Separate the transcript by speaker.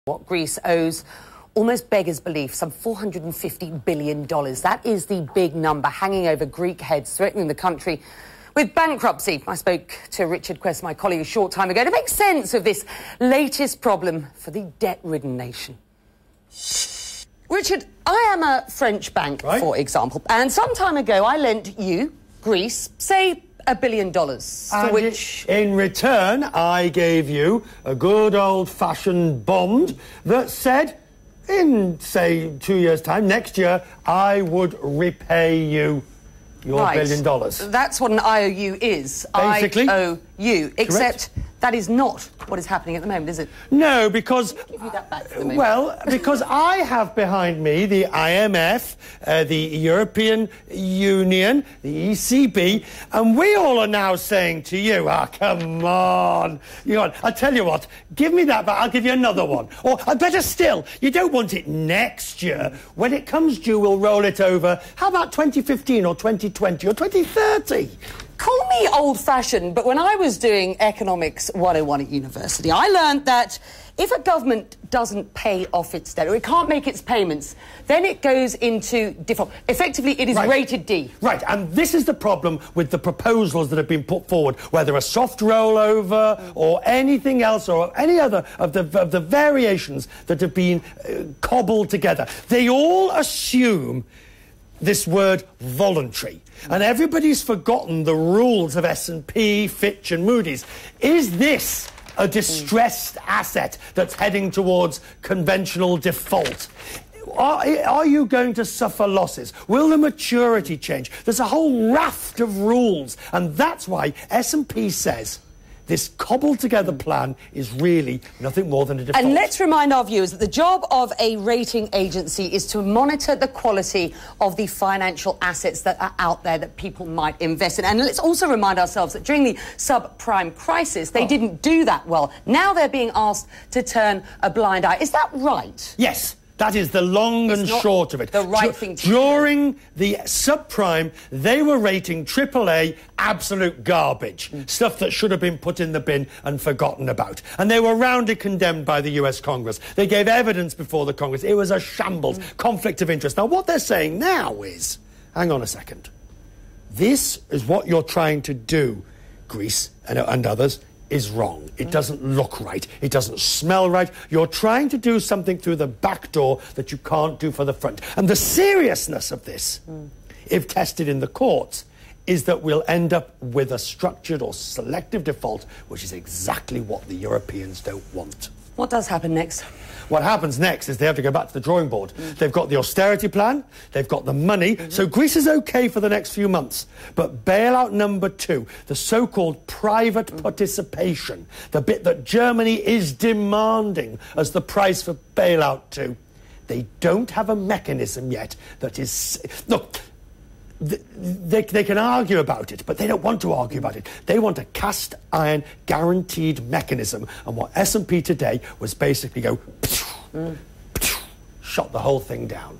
Speaker 1: What Greece owes almost beggars belief, some $450 billion. That is the big number hanging over Greek heads, threatening the country with bankruptcy. I spoke to Richard Quest, my colleague, a short time ago to make sense of this latest problem for the debt-ridden nation. Richard, I am a French bank, for example, and some time ago I lent you, Greece, say $1 billion, for which...
Speaker 2: In return, I gave you a good old-fashioned bond that said, in, say, 2 years' time, next year, I would repay you your $1 billion.
Speaker 1: That's what an IOU is.
Speaker 2: Basically.
Speaker 1: IOU. Except that is not what is happening at the moment, is it?
Speaker 2: No, because...
Speaker 1: Give me that back for the moment.
Speaker 2: Well, because I have behind me the IMF, the European Union, the ECB, and we all are now saying to you, come on. I'll tell you what, give me that back, I'll give you another one. Or, better still, you don't want it next year. When it comes due, we'll roll it over. How about 2015 or 2020 or 2030?
Speaker 1: Call me old-fashioned, but when I was doing Economics 101 at university, I learned that if a government doesn't pay off its debt, or it can't make its payments, then it goes into default. Effectively, it is rated D.
Speaker 2: Right, and this is the problem with the proposals that have been put forward, whether a soft rollover or anything else or any other of the variations that have been cobbled together. They all assume this word voluntary. And everybody's forgotten the rules of S&P, Fitch and Moody's. Is this a distressed asset that's heading towards conventional default? Are you going to suffer losses? Will the maturity change? There's a whole raft of rules, and that's why S&P says this cobbled-together plan is really nothing more than a default.
Speaker 1: And let's remind our viewers that the job of a rating agency is to monitor the quality of the financial assets that are out there that people might invest in. And let's also remind ourselves that during the subprime crisis, they didn't do that well. Now they're being asked to turn a blind eye. Is that right?
Speaker 2: Yes. That is the long and short of it.
Speaker 1: The right thing to do.
Speaker 2: During the subprime, they were rating AAA absolute garbage. Stuff that should have been put in the bin and forgotten about. And they were roundly condemned by the US Congress. They gave evidence before the Congress. It was a shambles, conflict of interest. Now, what they're saying now is, hang on a second, this is what you're trying to do, Greece and others, is wrong. It doesn't look right. It doesn't smell right. You're trying to do something through the back door that you can't do for the front. And the seriousness of this, if tested in the courts, is that we'll end up with a structured or selective default, which is exactly what the Europeans don't want.
Speaker 1: What does happen next?
Speaker 2: What happens next is they have to go back to the drawing board. They've got the austerity plan, they've got the money, so Greece is okay for the next few months. But bailout number 2, the so-called private participation, the bit that Germany is demanding as the price for bailout 2, they don't have a mechanism yet that is... Look, they can argue about it, but they don't want to argue about it. They want a cast-iron guaranteed mechanism. And what S&P today was basically go... shot the whole thing down.